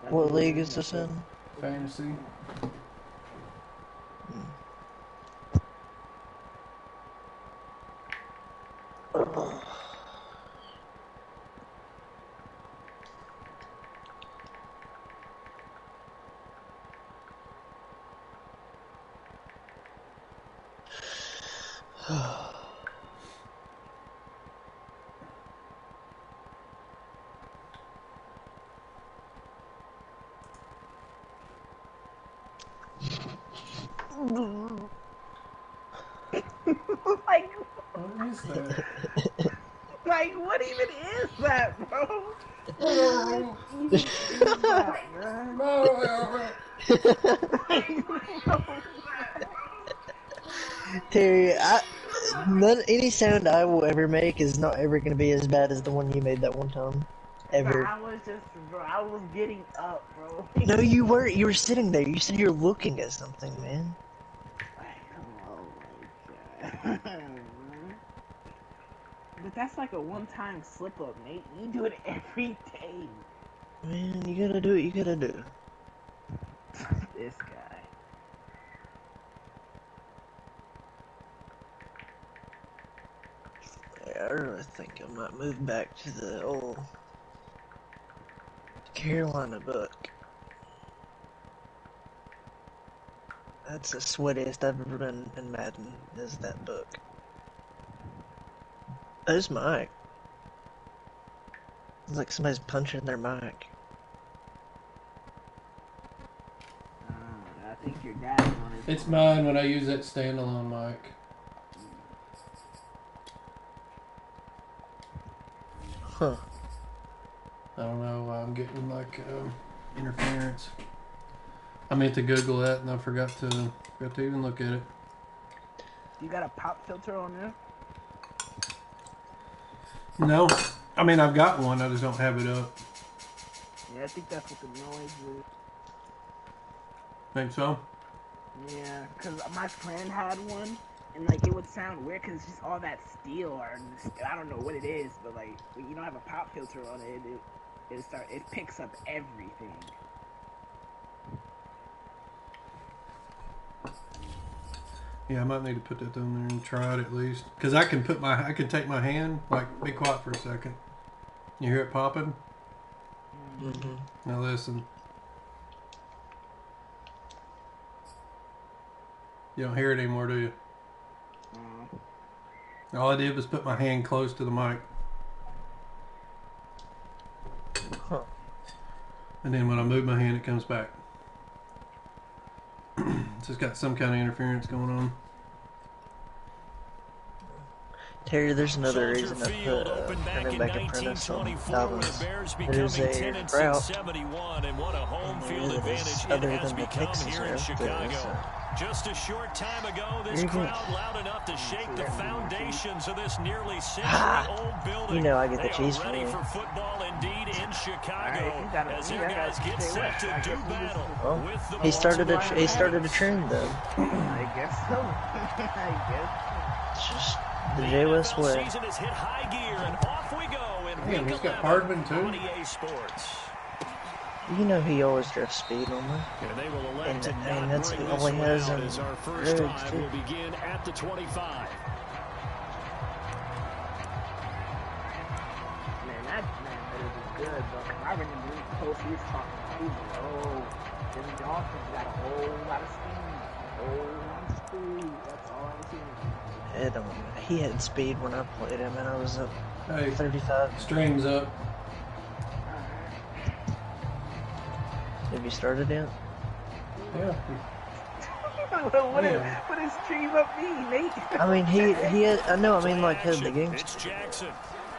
What league is this in? Fantasy. Like, What is that? like, what even is that, bro? What even is that, bro? Terry, any sound I will ever make is not ever going to be as bad as the one you made that one time. Ever. I was just, bro, I was getting up, bro. No, you weren't. You were sitting there. You said you were looking at something, man. Oh my god. But that's like a one-time slip-up, Nate. You do it every day. Man, you gotta do what you gotta do. This guy. Yeah, I really think I might move back to the old Carolina book. That's the sweatiest I've ever been in Madden, is that book. Who's Mike? It's like somebody's punching their mic. I think your dad's on his It's mine when I use that standalone mic. Huh. I don't know why I'm getting like interference. I meant to Google that and I forgot to even look at it. You got a pop filter on there? No, I mean I've got one. I just don't have it up. Yeah, I think that's what the noise is. Think so? Yeah, because my friend had one, and like it would sound weird because it's just all that steel, or I don't know what it is, but like when you don't have a pop filter on it, it picks up everything. Yeah, I might need to put that on there and try it at least. Because I can take my hand, like, be quiet for a second. You hear it popping? Mm-hmm. Now listen. You don't hear it anymore, do you? All I did was put my hand close to the mic. Huh. And then when I move my hand, it comes back. So it's got some kind of interference going on. Terry, there's another reason I put running back apprentice on Dobbins. There's a route, and it is other than the Texas route. Just a short time ago, this crowd loud enough to shake the foundations of this nearly century-old building. You know I get the they cheese are for ready you. for football indeed in Chicago as their guys get stay set to do battle with the He started a trend though. I guess so. I guess. It's just the J West way. Season has hit high gear and off we go in Damn, week he's got 11 Hardman too. on EA Sports. You know he always drifts speed on me. And they will elect to And not that's bring all this he one has out in as our first roads, drive too. will begin at the 25. Man, that better be good, bro. I remember when Coach was talking about, he was like, oh, them Dolphins got a whole lot of speed. A whole lot of speed. That's all I'm seeing. He had speed when I played him, and I was up Hey, 35. stream's up. Have you started yet? Yeah. What does stream up mean, Nate? I mean, he had, I know, I mean, like, had the game. It's Jackson.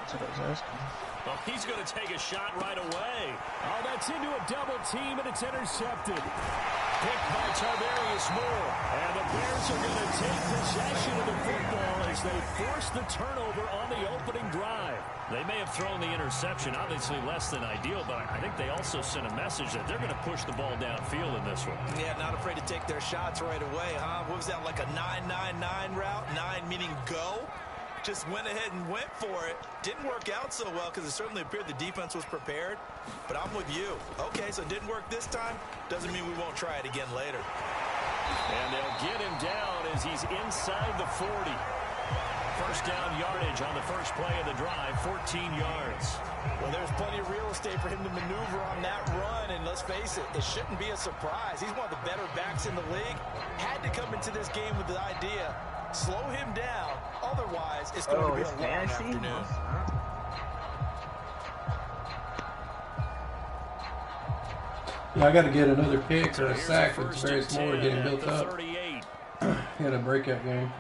That's what I was asking. Well, he's going to take a shot right away. Oh, that's into a double team, and it's intercepted. Picked by Tarvarius Moore. And the Bears are going to take possession of the football as they force the turnover on the opening drive. They may have thrown the interception, obviously less than ideal, but I think they also sent a message that they're going to push the ball downfield in this one. Yeah, not afraid to take their shots right away, huh? What was that, like a 9-9-9 route? 9 meaning go? just went ahead and went for it. Didn't work out so well because it certainly appeared the defense was prepared. But I'm with you. Okay, so it didn't work this time. Doesn't mean we won't try it again later. And they'll get him down as he's inside the 40. First down yardage on the first play of the drive, 14 yards. Well, there's plenty of real estate for him to maneuver on that run, and let's face it, it shouldn't be a surprise. He's one of the better backs in the league. Had to come into this game with the idea, slow him down, otherwise it's going to be a long afternoon. Yeah, I got to get another pick or a sack for Tavarius Moore getting built up. He had a breakout game.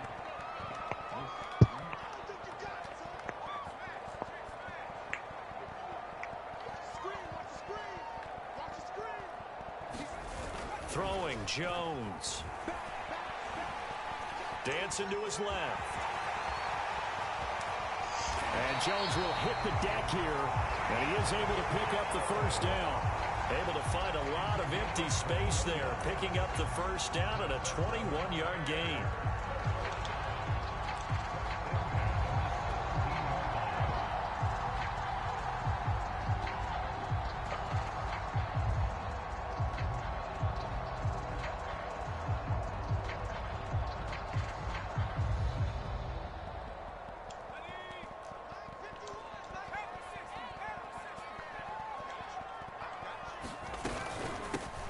Throwing Jones. Dancing to his left. And Jones will hit the deck here. And he is able to pick up the first down. Able to find a lot of empty space there. Picking up the first down and a 21-yard gain.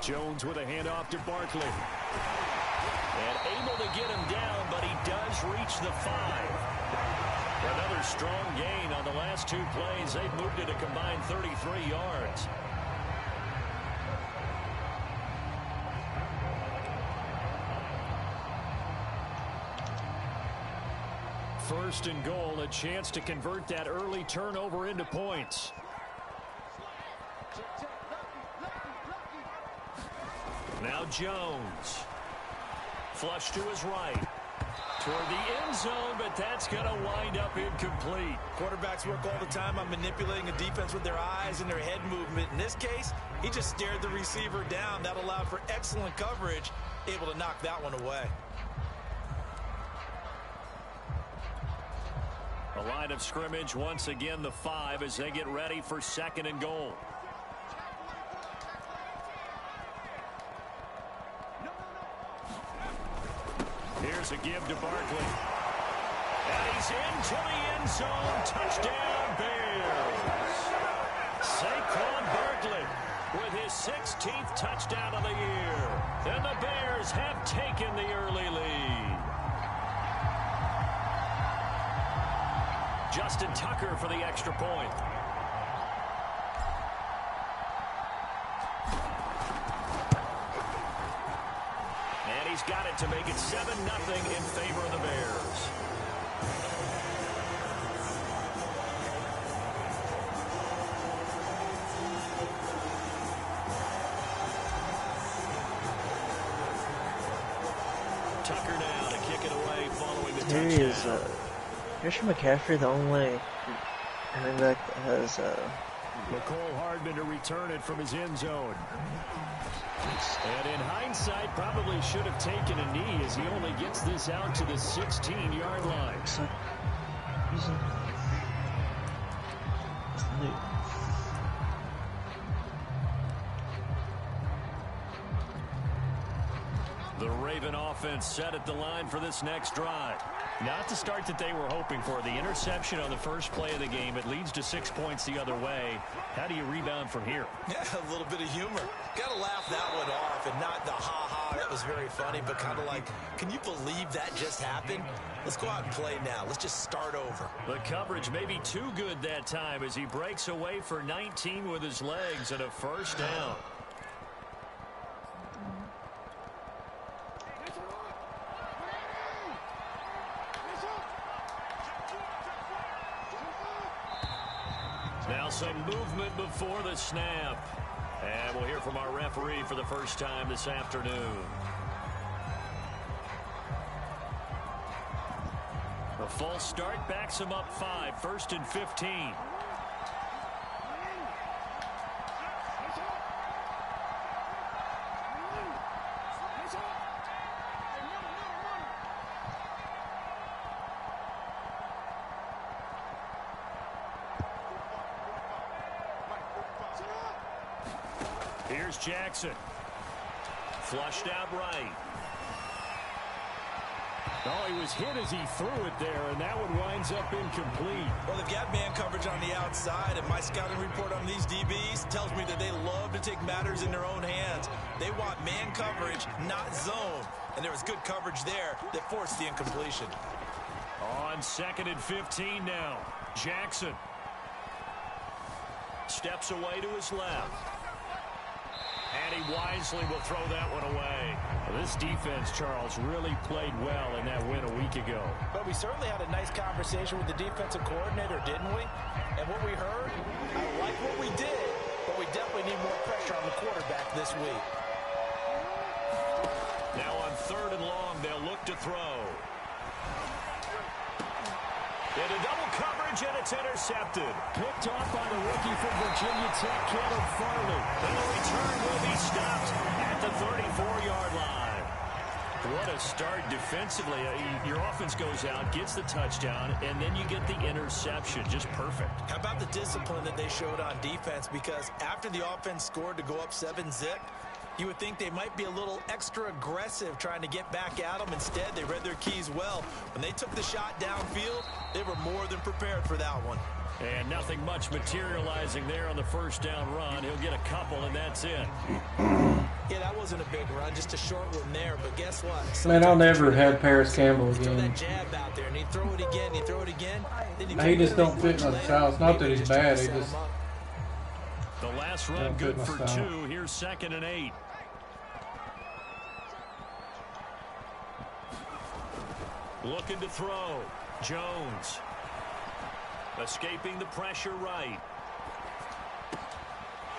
Jones with a handoff to Barkley. And able to get him down, but he does reach the 5. Another strong gain on the last 2 plays. They've moved it a combined 33 yards. First and goal, a chance to convert that early turnover into points. Now Jones. Flush to his right. Toward the end zone, but that's going to wind up incomplete. Quarterbacks work all the time on manipulating a defense with their eyes and their head movement. In this case, he just stared the receiver down. That allowed for excellent coverage, able to knock that one away. A line of scrimmage, once again the 5 as they get ready for second and goal. Here's a give to Barkley. And he's into the end zone. Touchdown, Bears. Saquon Barkley with his 16th touchdown of the year. And the Bears have taken the early lead. Justin Tucker for the extra point. And he's got it to make it 7-0 in favor of the Bears. Tucker now to kick it away following the touchdown. Here is Christian McCaffrey, the only running back that has McCole Hardman to return it from his end zone. And in hindsight, probably should have taken a knee as he only gets this out to the 16-yard line. The Raven offense set at the line for this next drive. Not the start that they were hoping for. The interception on the first play of the game. It leads to 6 points the other way. How do you rebound from here? Yeah, a little bit of humor. Got to laugh that one off, and not the ha-ha, that was very funny, but kind of like, can you believe that just happened? Let's go out and play now. Let's just start over. The coverage may be too good that time as he breaks away for 19 with his legs and a first down. Now some movement before the snap. And we'll hear from our referee for the first time this afternoon. A false start backs him up 5, 1st and 15. Here's Jackson. Flushed out right. Oh, he was hit as he threw it there, and that one winds up incomplete. Well, they've got man coverage on the outside, and my scouting report on these DBs tells me that they love to take matters in their own hands. They want man coverage, not zone. And there was good coverage there that forced the incompletion. On 2nd and 15 now. Jackson steps away to his left. And he wisely will throw that one away. Well, this defense, Charles, really played well in that win a week ago. But we certainly had a nice conversation with the defensive coordinator, didn't we? And what we heard, I like what we did, but we definitely need more pressure on the quarterback this week. Now on 3rd and long, they'll look to throw. Into double coverage, and it's intercepted. Picked off by the rookie from Virginia Tech, Caleb Farley. And the return will be stopped at the 34-yard line. What a start defensively. Your offense goes out, gets the touchdown, and then you get the interception. Just perfect. How about the discipline that they showed on defense? Because after the offense scored to go up 7-zip, you would think they might be a little extra aggressive trying to get back at them. Instead, they read their keys well. When they took the shot downfield, they were more than prepared for that one. And nothing much materializing there on the first down run. He'll get a couple, and that's it. Yeah, that wasn't a big run, just a short one there. But guess what? Man, I'll never have Paris Campbell Throw again. that jab out there, and he'd throw it again, he'd throw it again. He just don't fit my style. It's not that he's bad. He just the last run good for 2. Here's 2nd and 8. Looking to throw. Jones. Escaping the pressure right.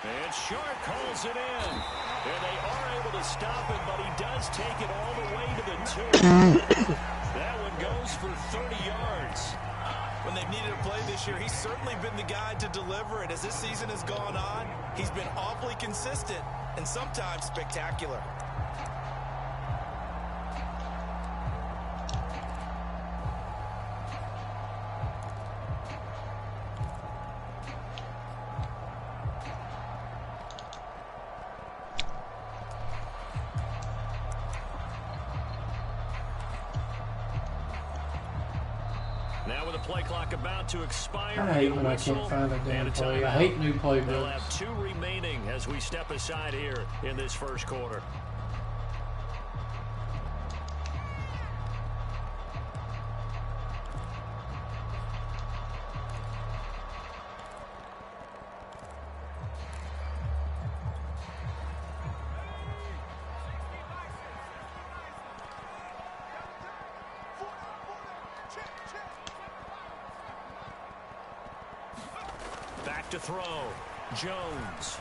And Shark calls it in. And they are able to stop it, but he does take it all the way to the 2. That one goes for 30 yards. When they've needed a play this year, he's certainly been the guy to deliver it. As this season has gone on, he's been awfully consistent and sometimes spectacular. Now with the play clock about to expire, I hate when I can't find a damn play. I hate new They'll playbooks. have 2 remaining as we step aside here in this first quarter. Back to throw. Jones.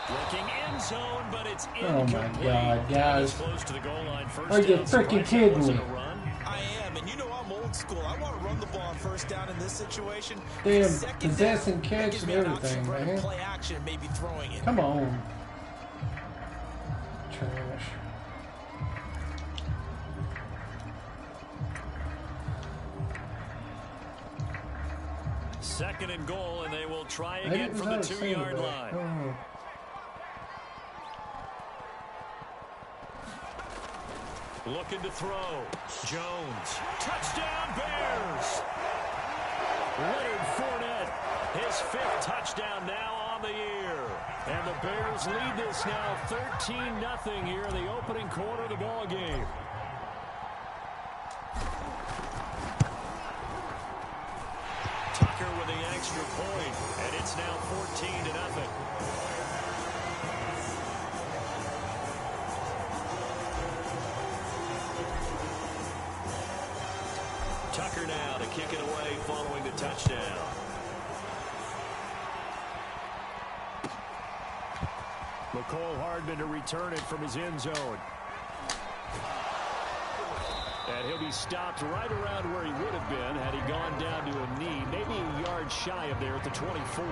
Looking end zone, but it's incomplete. Oh my God, guys. Close to the goal line. First Are you down. freaking kidding me? I am, and you know I'm old school. I want to run the ball on first down in this situation. Damn, Second possess down, and that catch gives and me an option everything, for man. play action, maybe throwing it. Come on. Trash. Second and goal, and they will try Maybe again it was from the out of 2-yard center, line. oh. Looking to throw. Jones. Touchdown, Bears! Leonard Fournette, his 5th touchdown now on the year. And the Bears lead this now 13-0 here in the opening quarter of the ball game. Tucker with the extra point, and it's now 14-0. Tucker now to kick it away following the touchdown. McCole Hardman to return it from his end zone. And he'll be stopped right around where he would have been had he gone down to a knee, maybe a yard shy of there at the 24.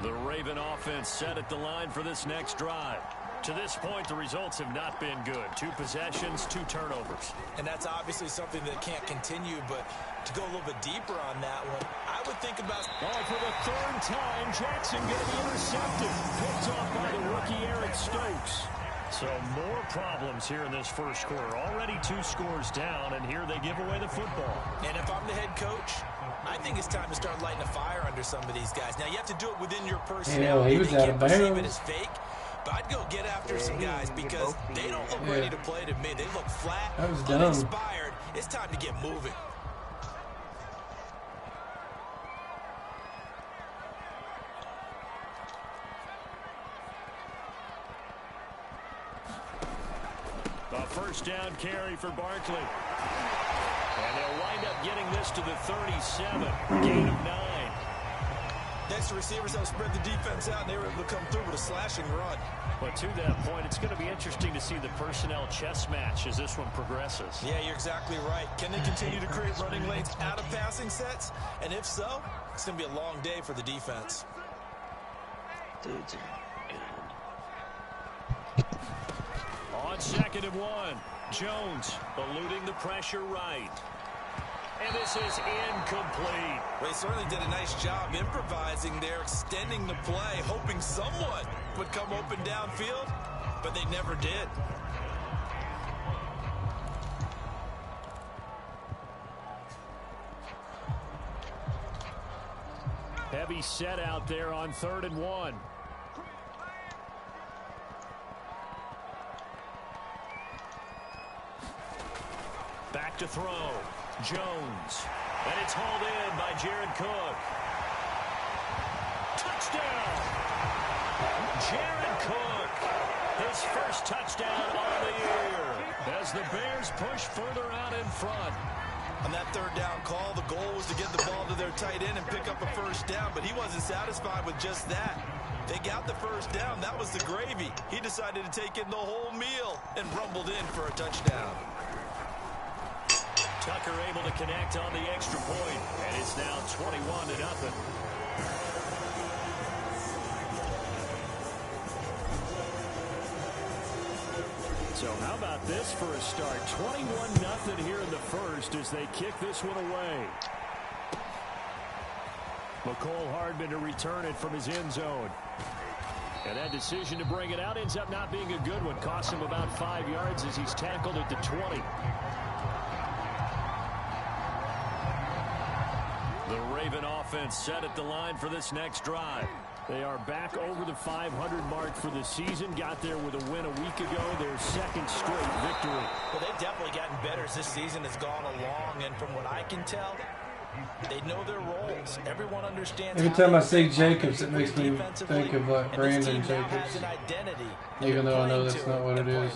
The Raven offense set at the line for this next drive. To this point, the results have not been good. 2 possessions, 2 turnovers. And that's obviously something that can't continue, but to go a little bit deeper on that one, I would think about... Oh, for the 3rd time, Jackson going to be intercepted. Picked off by the rookie Eric Stokes. So more problems here in this first quarter. Already 2 scores down, and here they give away the football. And if I'm the head coach, I think it's time to start lighting a fire under some of these guys. Now, you have to do it within your personnel. He was out of perceive it bounds. as fake. But I'd go get after some guys because they don't look ready to play to me. They look flat, uninspired. It's time to get moving. A first down carry for Barkley. And they'll wind up getting this to the 37. Gain of 9. Next, the receivers help spread the defense out, and they were able to come through with a slashing run. But to that point, it's going to be interesting to see the personnel chess match as this one progresses. Yeah, you're exactly right. Can they continue to create running lanes out of passing sets? And if so, it's going to be a long day for the defense. Dudes are good. On 2nd and 1, Jones eluding the pressure right. And this is incomplete. They certainly did a nice job improvising there, extending the play, hoping someone would come open downfield, but they never did. Heavy set out there on 3rd and 1. Back to throw. Jones. And it's hauled in by Jared Cook. Touchdown! Jared Cook. His first touchdown on the year. As the Bears push further out in front. On that 3rd down call, the goal was to get the ball to their tight end and pick up a first down, but he wasn't satisfied with just that. They got the first down. That was the gravy. He decided to take in the whole meal and rumbled in for a touchdown. Tucker able to connect on the extra point, and it's now 21-0. So how about this for a start? 21-0 here in the first as they kick this one away. McCole Hardman to return it from his end zone. And that decision to bring it out ends up not being a good one. Costs him about 5 yards as he's tackled at the 20. The Raven offense set at the line for this next drive. They are back over the 500 mark for the season. Got there with a win a week ago. Their 2nd straight victory. Well, they've definitely gotten better as this season has gone along. And from what I can tell, they know their roles. Everyone understands. Every time I see Jacobs, it makes me think of like Brandon Jacobs. Even though I know that's not what it is.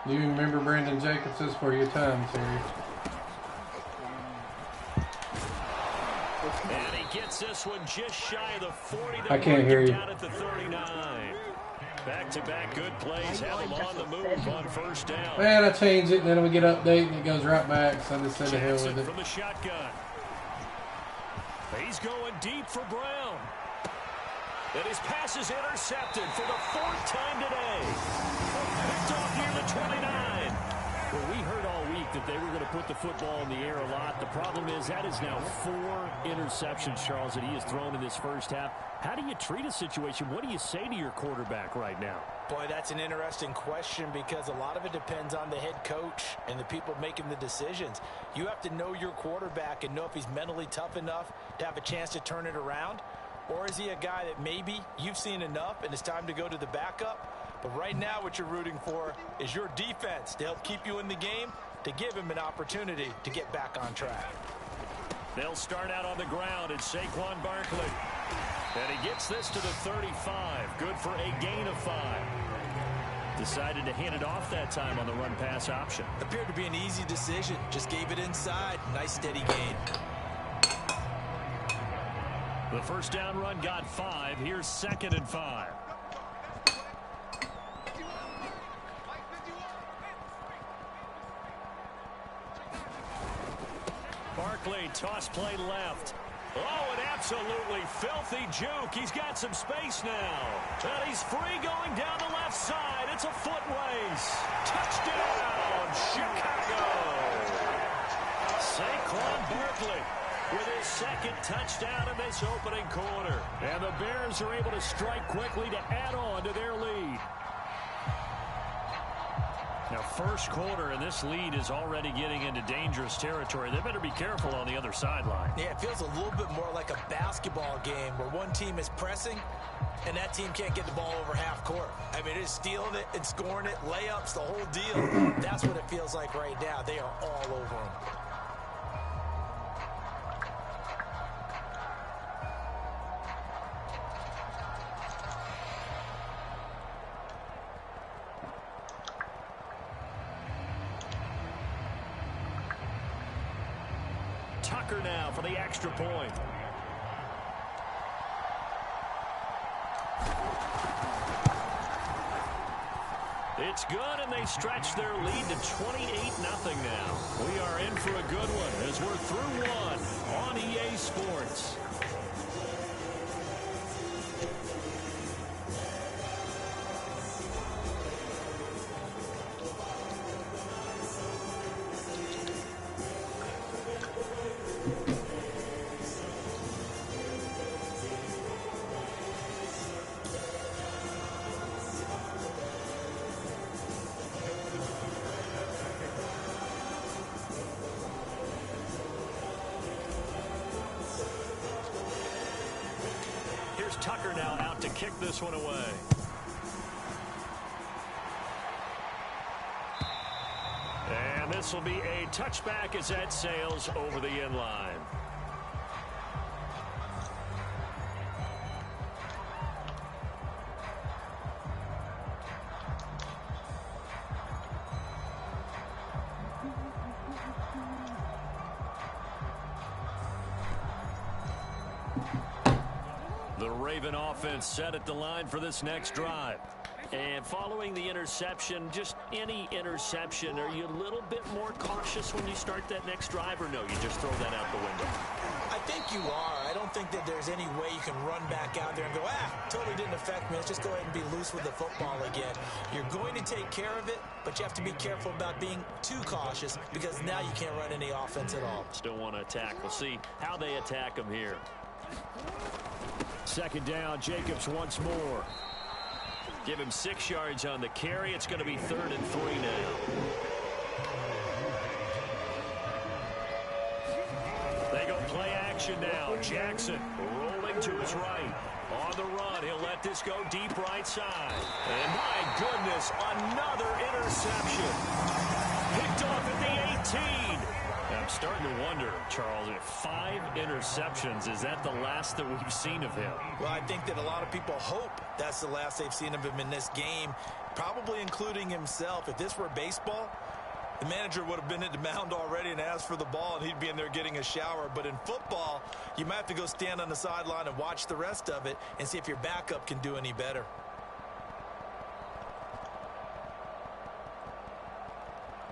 Do you remember Brandon Jacobs? This for your time, Terry. And he gets this one just shy of the 40. I can't hear you. Down at the 39. Back-to-back good plays have him on the move on first down. Man, I change it, and then we get update, and it goes right back, so I just said the hell with it. From the shotgun. He's going deep for Brown. And his pass is intercepted for the 4th time today. Picked off near the 29. Well, we heard all week that they were going to put the football in the air a lot. The problem is that is now 4 interceptions, Charles, that he has thrown in this first half. How do you treat a situation? What do you say to your quarterback right now? Boy, that's an interesting question because a lot of it depends on the head coach and the people making the decisions. You have to know your quarterback and know if he's mentally tough enough to have a chance to turn it around. Or is he a guy that maybe you've seen enough and it's time to go to the backup? But right now what you're rooting for is your defense to help keep you in the game, to give him an opportunity to get back on track. They'll start out on the ground at Saquon Barkley. And he gets this to the 35. Good for a gain of 5. Decided to hand it off that time on the run-pass option. Appeared to be an easy decision. Just gave it inside. Nice steady gain. The first down run got 5. Here's 2nd and 5. Barkley, toss play left. Oh, an absolutely filthy juke. He's got some space now. And he's free going down the left side. It's a foot race. Touchdown, Chicago. Saquon Barkley with his second touchdown in this opening quarter. And the Bears are able to strike quickly to add on to their lead. Now, first quarter, and this lead is already getting into dangerous territory. They better be careful on the other sideline. Yeah, it feels a little bit more like a basketball game where one team is pressing and that team can't get the ball over half court. I mean, it is stealing it and scoring it, layups, the whole deal. That's what it feels like right now. They are all over them. Tucker now for the extra point. It's good, and they stretch their lead to 28-0 now. We are in for a good one as we're through one on EA Sports. Tucker now out to kick this one away. And this will be a touchback as that sails over the end line. The Raven offense set at the line for this next drive. And following the interception, just any interception, are you a little bit more cautious when you start that next drive, or no, you just throw that out the window? I think you are. I don't think that there's any way you can run back out there and go, totally didn't affect me. Let's just go ahead and be loose with the football again. You're going to take care of it, but you have to be careful about being too cautious because now you can't run any offense at all. Still want to attack. We'll see how they attack them here. Second down, Jacobs once more. Give him 6 yards on the carry. It's going to be 3rd and 3 now. They go play action now. Jackson rolling to his right. On the run, he'll let this go deep right side. And my goodness, another interception. Picked off at the 18. I'm starting to wonder, Charles, if 5 interceptions, is that the last that we've seen of him? Well, I think that a lot of people hope that's the last they've seen of him in this game, probably including himself. If this were baseball, the manager would have been at the mound already and asked for the ball, and he'd be in there getting a shower. But in football, you might have to go stand on the sideline and watch the rest of it and see if your backup can do any better.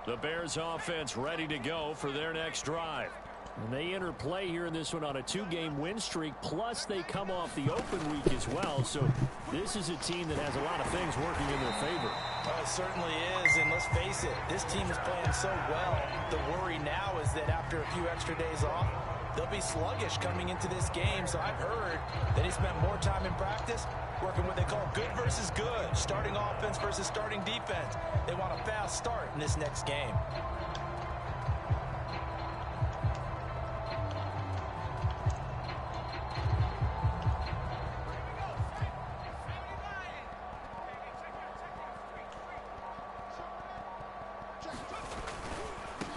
The Bears offense ready to go for their next drive. And they enter play here in this one on a 2-game win streak, plus they come off the open week as well. So this is a team that has a lot of things working in their favor. It certainly is, and let's face it, this team is playing so well. The worry now is that after a few extra days off, they'll be sluggish coming into this game. So I've heard that he spent more time in practice working what they call good versus good, starting offense versus starting defense. They want a fast start in this next game.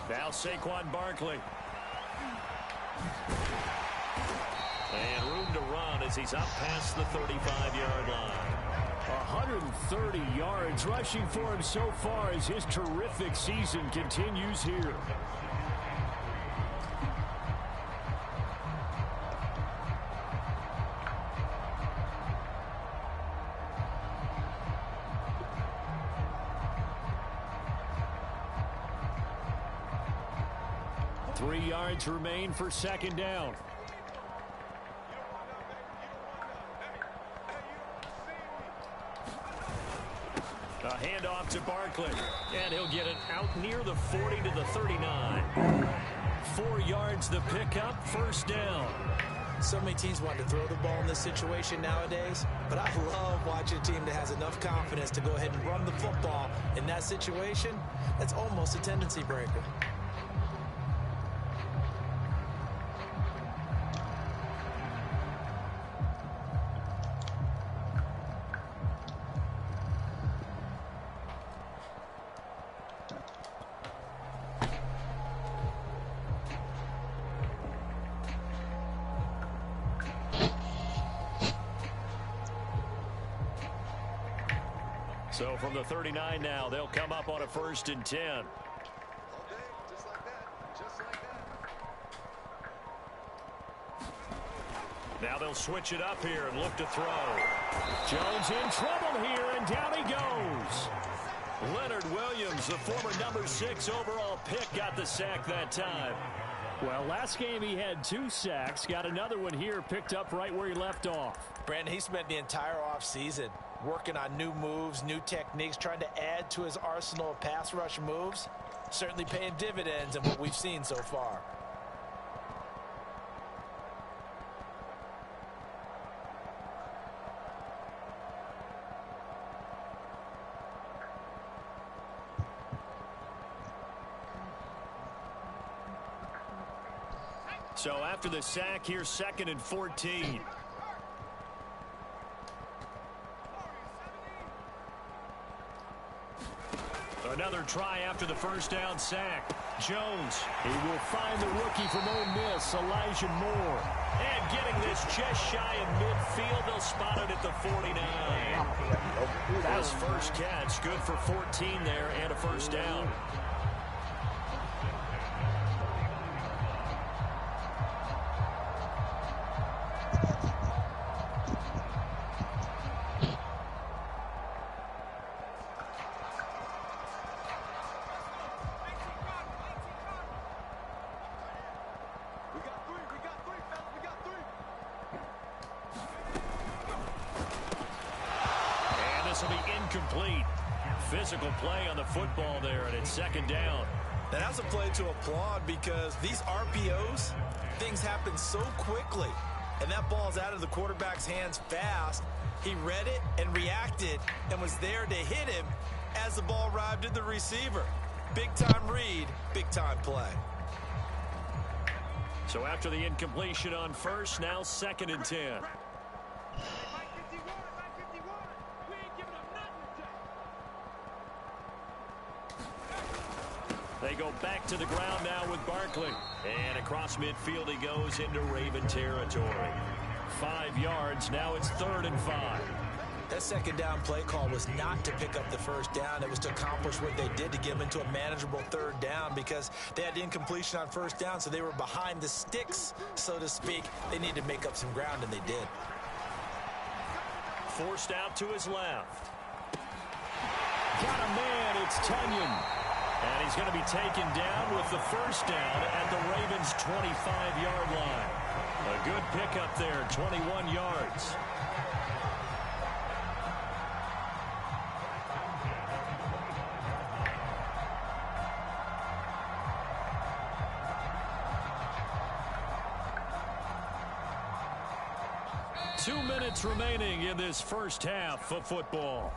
Now Saquon Barkley. And room to run as he's up past the 35-yard line. 130 yards rushing for him so far as his terrific season continues here. Three yards remain for second down. Hand off to Barkley. And he'll get it out near the 40 to the 39. 4 yards the pickup, first down. So many teams want to throw the ball in this situation nowadays, but I love watching a team that has enough confidence to go ahead and run the football in that situation. That's almost a tendency breaker. So from the 39 now, they'll come up on a 1st and 10. Now they'll switch it up here and look to throw. Jones in trouble here, and down he goes. Leonard Williams, the former number 6 overall pick, got the sack that time. Well, last game he had 2 sacks. Got another one here, picked up right where he left off. Brandon, he spent the entire offseason working on new moves, new techniques, trying to add to his arsenal of pass rush moves. Certainly paying dividends in what we've seen so far. So after the sack, here's 2nd and 14. Another try after the first down sack. Jones, he will find the rookie from Ole Miss, Elijah Moore. And getting this just shy of midfield, they'll spot it at the 49. His first catch, good for 14 there and a first down. Incomplete. Physical play on the football there, and it's 2nd down. Now that's a play to applaud because these RPOs, things happen so quickly. And that ball's out of the quarterback's hands fast. He read it and reacted and was there to hit him as the ball arrived at the receiver. Big-time read, big-time play. So after the incompletion on first, now 2nd and 10. They go back to the ground now with Barkley. And across midfield he goes into Raven territory. 5 yards, now it's 3rd and 5. That 2nd down play call was not to pick up the first down. It was to accomplish what they did to get them into a manageable 3rd down because they had incompletion on first down, so they were behind the sticks, so to speak. They needed to make up some ground, and they did. Forced out to his left. Got a man, it's Tunyon. And he's going to be taken down with the first down at the Ravens' 25-yard line. A good pickup there, 21 yards. Two minutes remaining in this first half of football.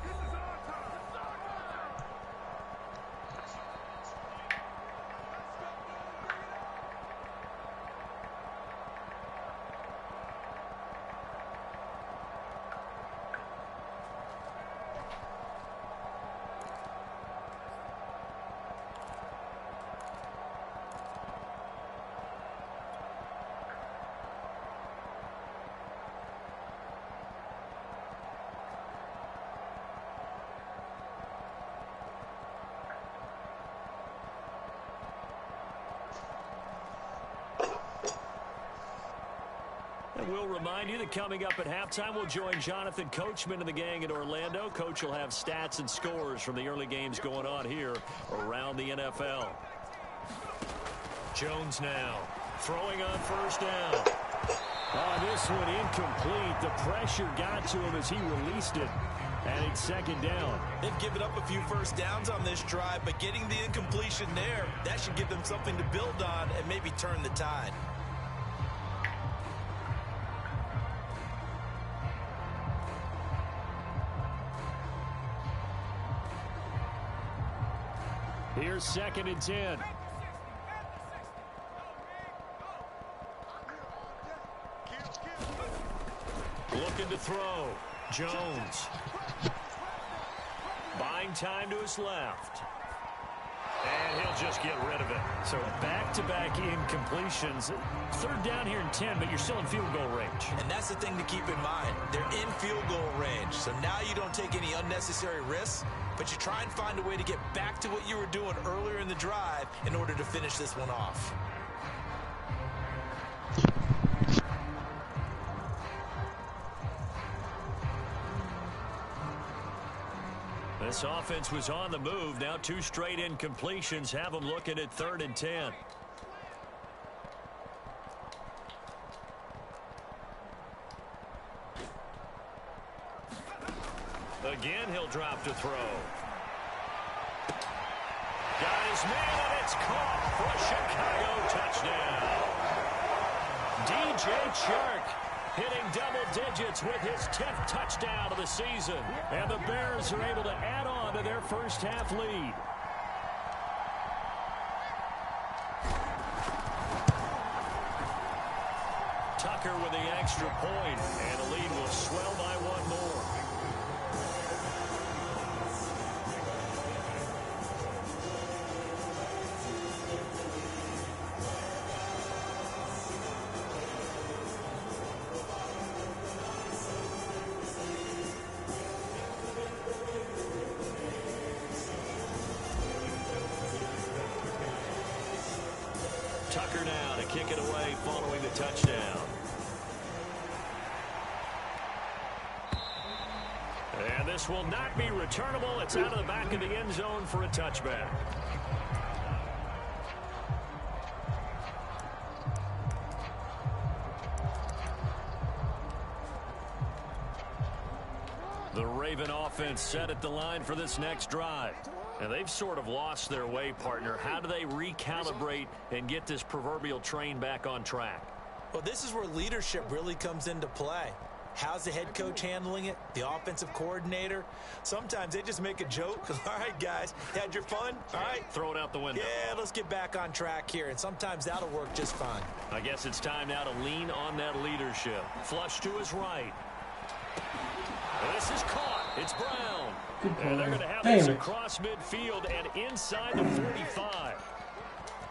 And we'll remind you that coming up at halftime, we'll join Jonathan Coachman and the gang in Orlando. Coach will have stats and scores from the early games going on here around the NFL. Jones now throwing on first down. Oh, this one incomplete. The pressure got to him as he released it. And it's second down. They've given up a few first downs on this drive, but getting the incompletion there, that should give them something to build on and maybe turn the tide. Here's second and 10. Looking to throw. Jones. Buying time to his left. And he'll just get rid of it. So back-to-back incompletions. Third down here in 10, but you're still in field goal range. And that's the thing to keep in mind. They're in field goal range. So now you don't take any unnecessary risks, but you try and find a way to get back to what you were doing earlier in the drive in order to finish this one off. This offense was on the move. Now 2 straight incompletions have them looking at 3rd and 10. Again, he'll drop to throw. Got his man, and it's caught for a Chicago touchdown. DJ Chark hitting double digits with his 10th touchdown of the season. And the Bears are able to add on to their first half lead. Tucker with the extra point, and the lead will swell by 1 more. Tucker now to kick it away following the touchdown. And this will not be returnable. It's out of the back of the end zone for a touchback. The Raven offense set at the line for this next drive. And they've sort of lost their way, partner. How do they recalibrate and get this proverbial train back on track? Well, this is where leadership really comes into play. How's the head coach handling it? The offensive coordinator? Sometimes they just make a joke. All right, guys, had your fun? All right. Throw it out the window. Yeah, let's get back on track here. And sometimes that'll work just fine. I guess it's time now to lean on that leadership. Flush to his right. This is caught. It's Brown. And they're going to have this across midfield and inside the 45.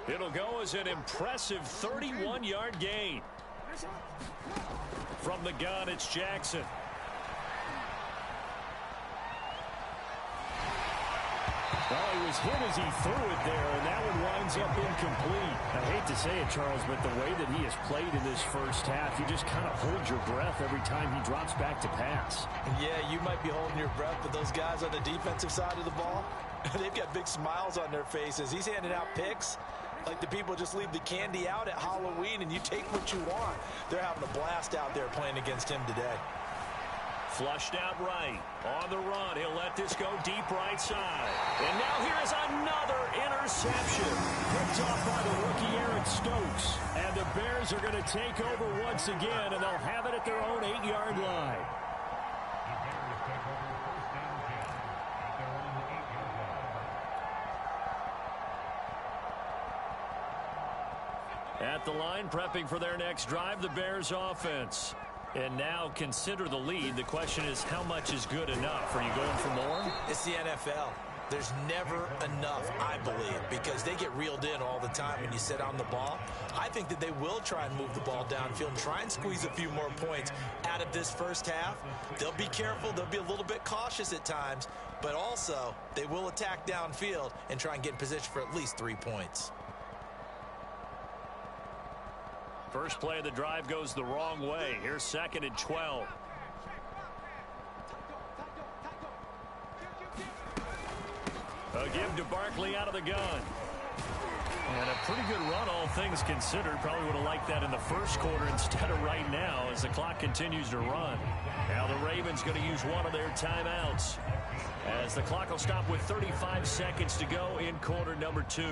It'll go as an impressive 31-yard gain. From the gun, it's Jackson. Well, he was hit as he threw it there, and that one winds up incomplete. I hate to say it, Charles, but the way that he has played in this first half, you just kind of hold your breath every time he drops back to pass. Yeah, you might be holding your breath, but those guys on the defensive side of the ball, they've got big smiles on their faces. He's handing out picks like the people just leave the candy out at Halloween and you take what you want. They're having a blast out there playing against him today. Flushed out right. On the run. He'll let this go deep right side. And now here is another interception. Picked off by the rookie Eric Stokes. And the Bears are going to take over once again, and they'll have it at their own 8-yard line. At the line, prepping for their next drive, the Bears offense. And now consider the lead. The question is, how much is good enough? Are you going for more? It's the NFL. There's never enough, I believe, because they get reeled in all the time when you sit on the ball. I think that they will try and move the ball downfield and try and squeeze a few more points out of this first half. They'll be careful. They'll be a little bit cautious at times, but also they will attack downfield and try and get in position for at least 3 points. First play of the drive goes the wrong way. Here's 2nd and 12. A give to Barkley out of the gun. And a pretty good run, all things considered. Probably would have liked that in the first quarter instead of right now as the clock continues to run. Now the Ravens going to use one of their timeouts as the clock will stop with 35 seconds to go in quarter number 2.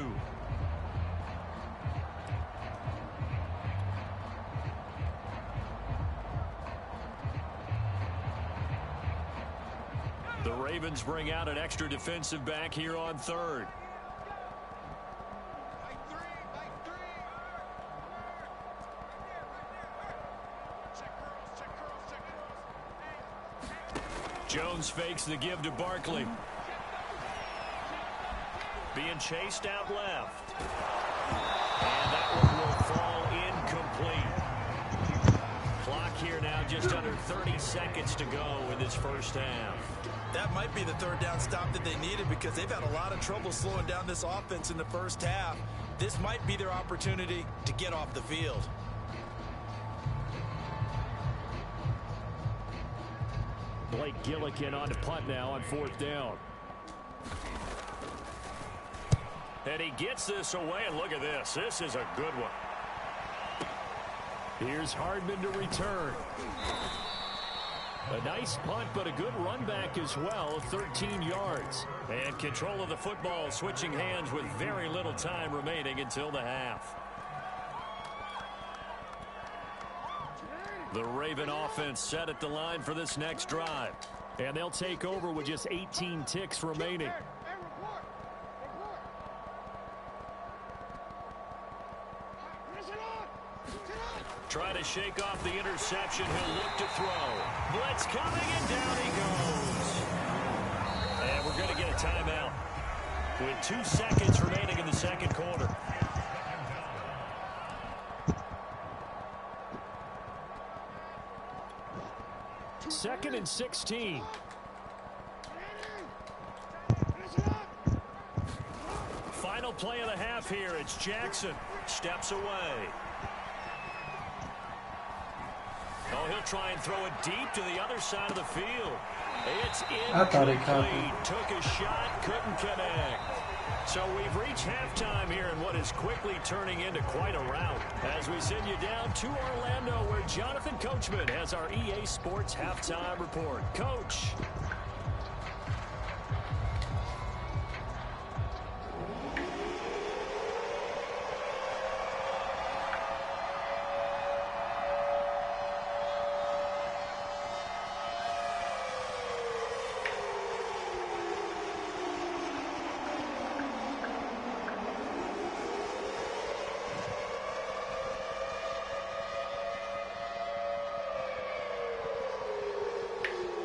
The Ravens bring out an extra defensive back here on third. Jones fakes the give to Barkley. Being chased out left. And that one will fall incomplete. Clock here now just under 30 seconds to go in this first half. That might be the third down stop that they needed because they've had a lot of trouble slowing down this offense in the first half. This might be their opportunity to get off the field. Blake Gillikin on to punt now on 4th down. And he gets this away, and look at this. This is a good one. Here's Hardman to return. A nice punt, but a good run back as well, 13 yards. And control of the football switching hands with very little time remaining until the half. The Raven offense set at the line for this next drive. And they'll take over with just 18 ticks remaining. Try to shake off the interception. He'll look to throw. Blitz coming, and down he goes. And we're going to get a timeout with 2 seconds remaining in the second quarter. Second and 16. Final play of the half here. It's Jackson. Steps away. Oh, he'll try and throw it deep to the other side of the field. It's incomplete. Took a shot, couldn't connect. So we've reached halftime here in what is quickly turning into quite a rout. As we send you down to Orlando, where Jonathan Coachman has our EA Sports halftime report. Coach.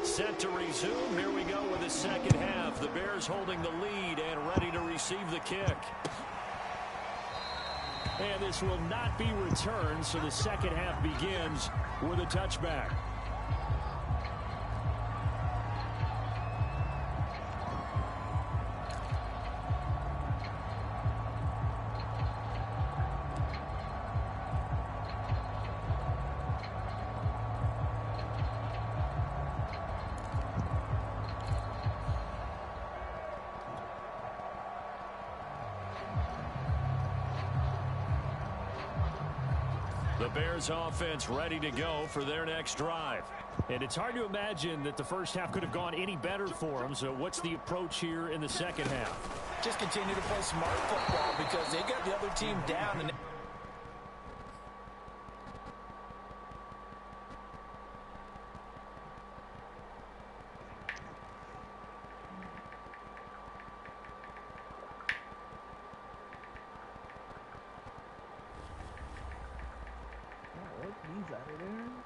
Set to resume. Here we go with the second half. The Bears holding the lead and ready to receive the kick. And this will not be returned, so the second half begins with a touchback. The Bears offense ready to go for their next drive. And it's hard to imagine that the first half could have gone any better for them. So what's the approach here in the second half? Just continue to play smart football because they got the other team down. And He's out of there.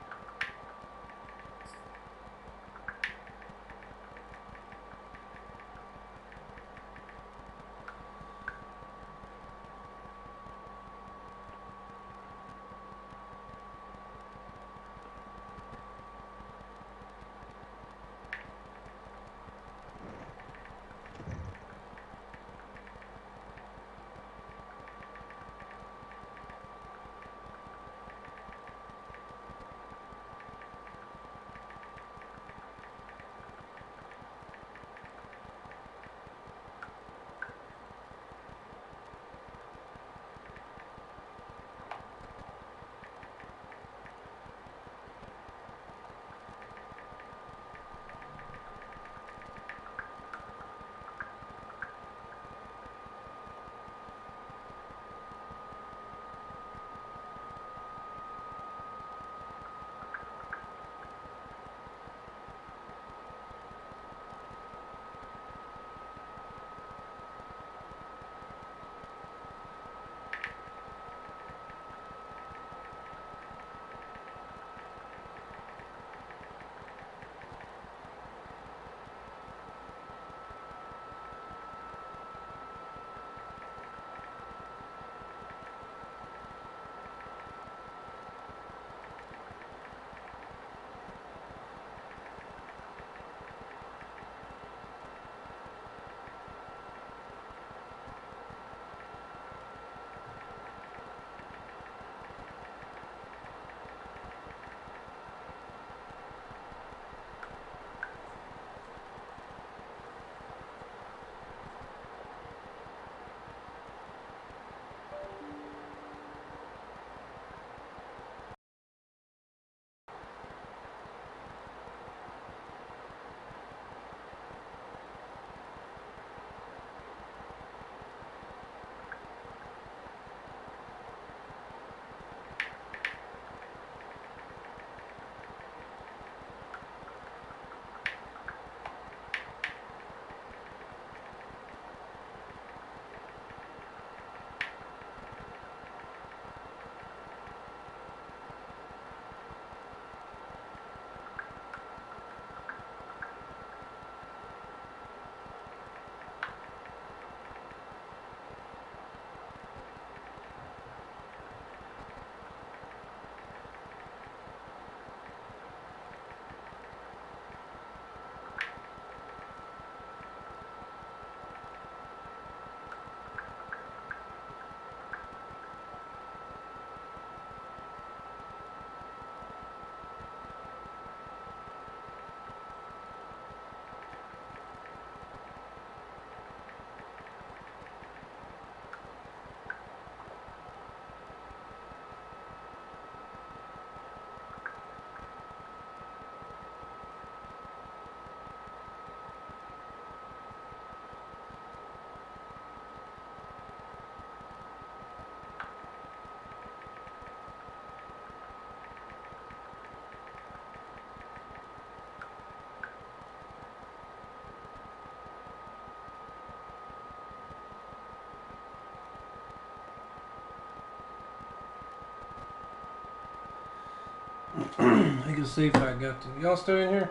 I can see if I got to. Y'all still in here?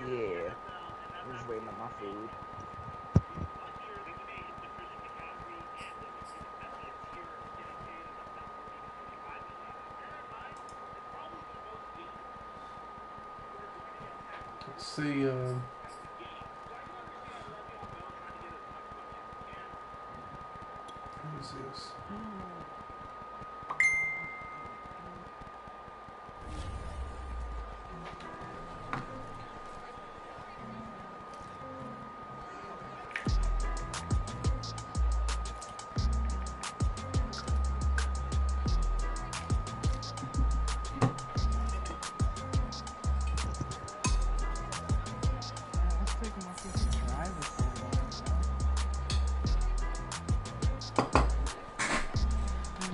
Yeah. I'm just waiting on my food. Let's see. What is this?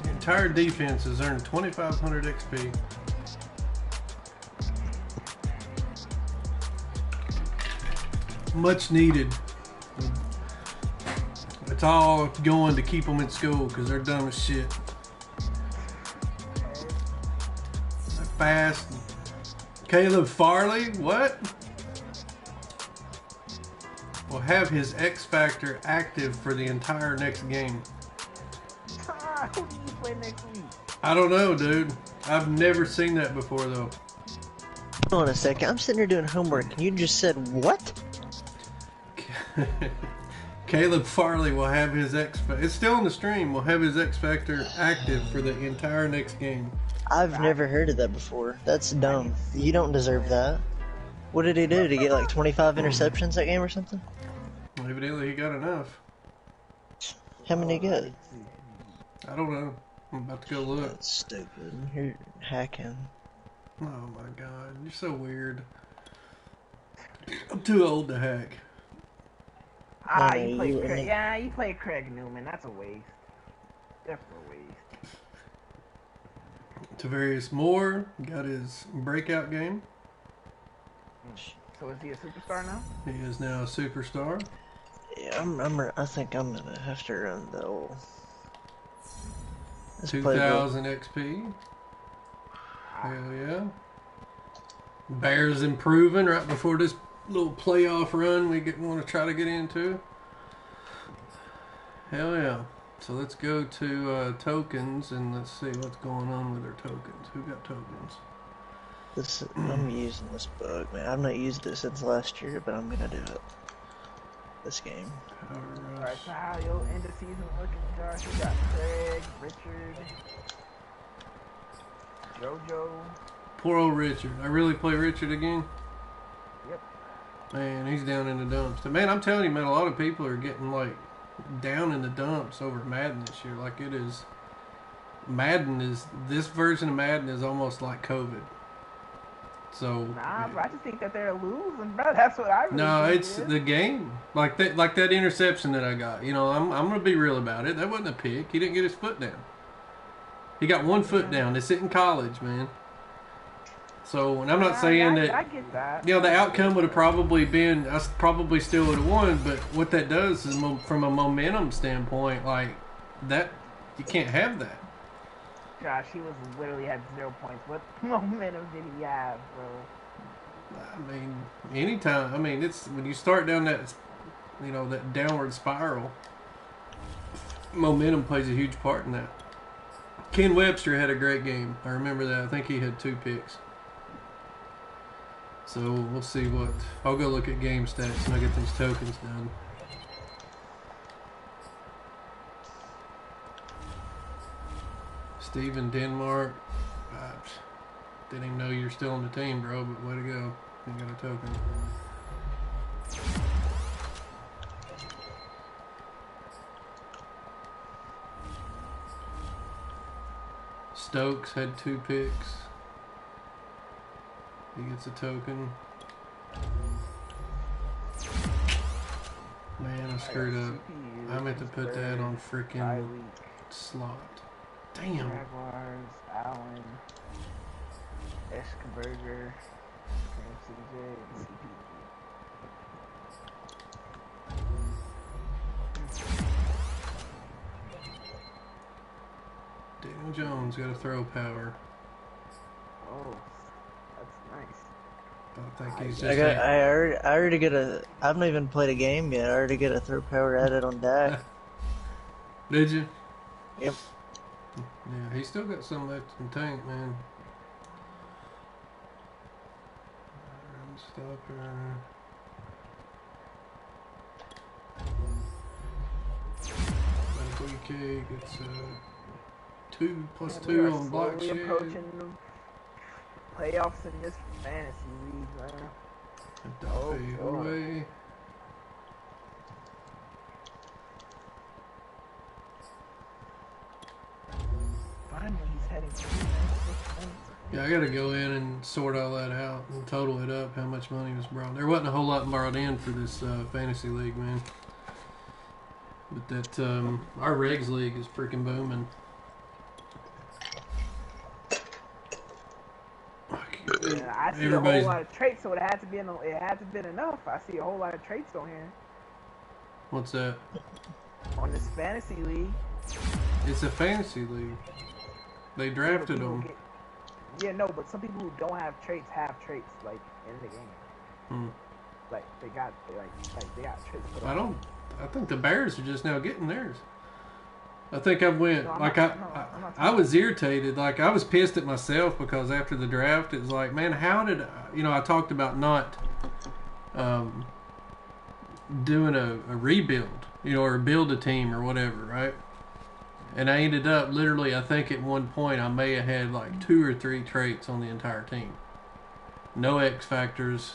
The entire defense has earned 2,500 XP. Much needed. It's all going to keep them in school because they're dumb as shit. They're fast. Caleb Farley, what? Will have his X Factor active for the entire next game. Who do you play next week? I don't know, dude. I've never seen that before, though. Hold on a second. I'm sitting here doing homework, and you just said what? Caleb Farley will have his it's still on the stream. Will have his X Factor active for the entire next game. I've never heard of that before. That's dumb. You don't deserve that. What did he do? Did he get like 25 interceptions that game or something? Evidently, he got enough. How many did he get? I don't know. I'm about to go look. That's stupid. You're hacking. Oh my god, you're so weird. I'm too old to hack. You play Craig. Yeah, you play Craig Newman. That's a waste. Definitely a waste. Tavarius Moore got his breakout game. So is he a superstar now? He is now a superstar. Yeah, I think I'm gonna have to run the old. 2,000 XP. Hell yeah. Bears improving right before this little playoff run we want to try to get into. Hell yeah. So let's go to tokens and let's see what's going on with our tokens. Who got tokens? I'm using this bug, man. I've not used it since last year, but I'm gonna do it this game. Alright, so how your end of season looking, Josh? You got Craig, Richard, JoJo. Poor old Richard. I really play Richard again? Yep. Man, he's down in the dumps. Man, I'm telling you, man, a lot of people are getting like down in the dumps over Madden this year. Like it is, this version of Madden is almost like COVID. So nah, bro, I just think that they're losing, bro. That's what I really no, think it's the game. Like that interception that I got. You know, I'm gonna be real about it. That wasn't a pick. He didn't get his foot down. He got one foot down. It's in college, man. So, and I'm not saying that. I get that. You know, the outcome would have probably been, I probably still would have won. But what that does is, from a momentum standpoint, like that, you can't have that. Josh, he was literally had 0 points. What momentum did he have, bro? I mean, anytime. I mean, it's when you start down that, you know, that downward spiral, momentum plays a huge part in that. Ken Webster had a great game. I remember that. I think he had 2 picks. So we'll see what. I'll go look at game stats and I'll get these tokens done. Steven Denmark. Didn't even know you're still on the team, bro, but way to go. You got a token. Stokes had 2 picks. He gets a token. Man, I screwed up. I meant to put that on freaking slot. Damn. Jaguars, Allen, Eschenberger, CJ, and CPG. Daniel Jones got a throw power. Oh, that's nice. I think he's I just. got. I already get a. I haven't even played a game yet. I already get a third power added on that. Did you? Yep. Yeah, he's still got some left in the tank, man. Run stopper. Medical EK gets 2 plus 2 on block slowly shed. approaching the playoffs in this fantasy league, man. Oh, away. Finally, he's heading to Yeah, I gotta go in and sort all that out and total it up, how much money was brought. There wasn't a whole lot brought in for this fantasy league, man. But that, our regs league is freaking booming. Yeah, I see a whole lot of traits, so it had to be enough. I see a whole lot of traits on here. What's that? On this fantasy league. It's a fantasy league. They drafted them. Yeah, no, but some people who don't have traits like in the game. Like they got traits. I think the Bears are just now getting theirs. I think I went I was irritated. Like I was pissed at myself because after the draft, it was like, man, how did I talked about not doing a rebuild, or build a team or whatever, right? And I ended up literally, I think at one point I may have had like 2 or 3 traits on the entire team. No X factors,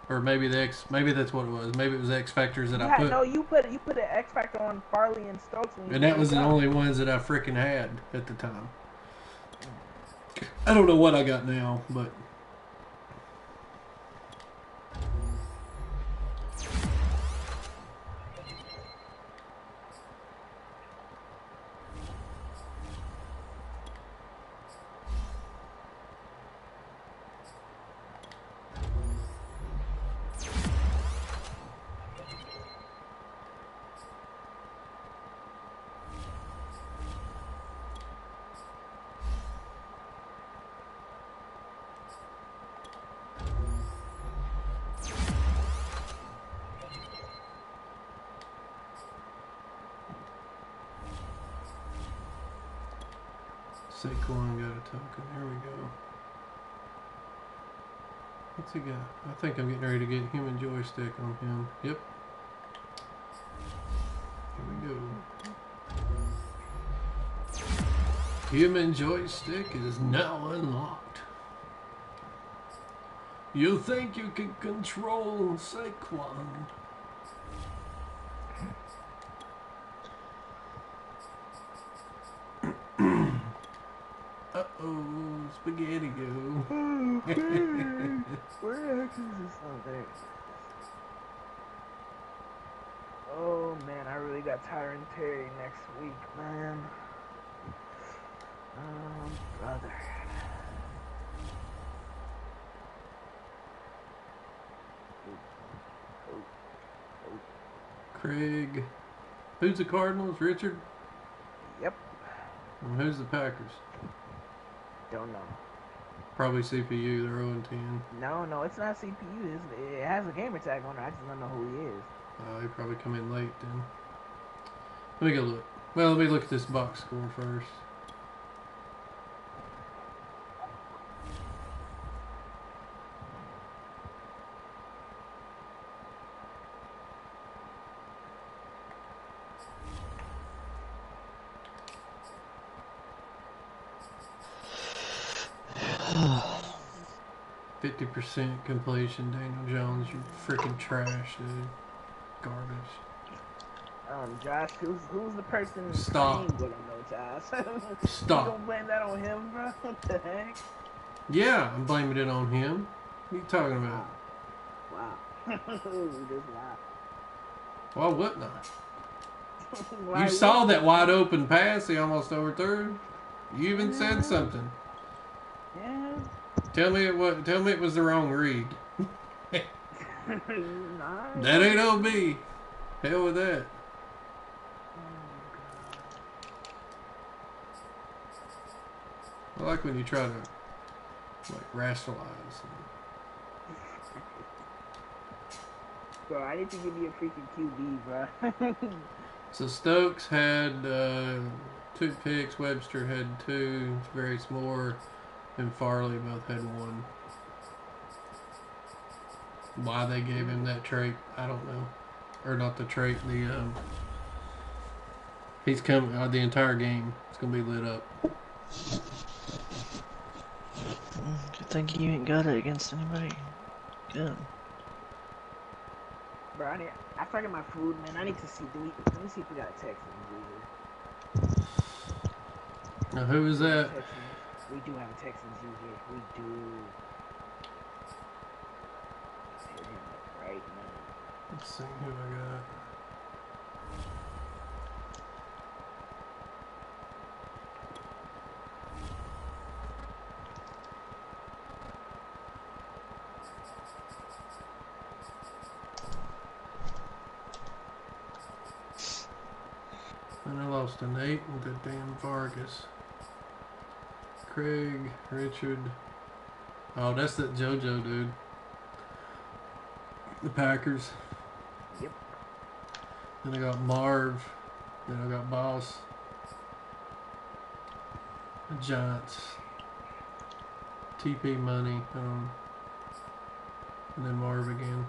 or maybe that's what it was. Maybe it was X factors that I put. No, you put an X factor on Farley and Stokes. And that was the only ones that I freaking had at the time. I don't know what I got now, but. Saquon got a token. There we go. What's he got? I think I'm getting ready to get human joystick on him. Yep. Here we go. Human joystick is now unlocked. You think you can control Saquon? Uh-oh, spaghetti go. Oh, where the heck is this? Oh, there. Oh, man, I really got Tyron Terry next week, man. Brother. Craig. Who's the Cardinals? Richard? Yep. And who's the Packers? Don't know. Probably CPU. They're 0-10. No, it's not CPU. It has a gamer tag on it. I just don't know who he is. Oh, he probably come in late then. Let me go look. Well, let me look at this box score first. %, completion, Daniel Jones, you freaking trash, dude. Garbage. Josh, who's the person Stop. playing with him, though, Josh? Stop. You don't blame that on him, bro? What the heck? Yeah, I'm blaming it on him. What are you talking about? Wow. Just wow. Why wouldn't I? You saw that wide open pass he almost overthrew. You even said something. Yeah. Tell me it was the wrong read. Nah, That ain't on me. Hell with that. I like when you try to like rationalize. Bro, I need to give you a freaking QB, bro. So Stokes had 2 picks, Webster had 2, Various Moore and Farley both had 1. Why they gave him that trait, I don't know. Or not the trait, he's coming the entire game. It's gonna be lit up. Good thing you ain't got it against anybody good. Bro, I forgot my food, man. I need to see. Let me see if we got a Texans user. Now who is that? Texans. We do have a Texans user. We do. Let's hit him up right now. Let's see who I got. And I lost an 8 with the damn Vargas. Craig, Richard. Oh, that's that JoJo dude. The Packers. Yep. Then I got Marv. Then I got Boss. The Giants. TP Money. And then Marv again.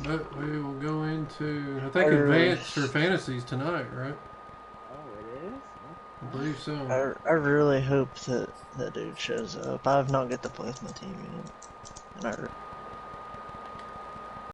But we will go into, I think, advanced for fantasies tonight, right? Oh, it is? I believe so. I really hope that dude shows up. I've not got to play with my team yet. And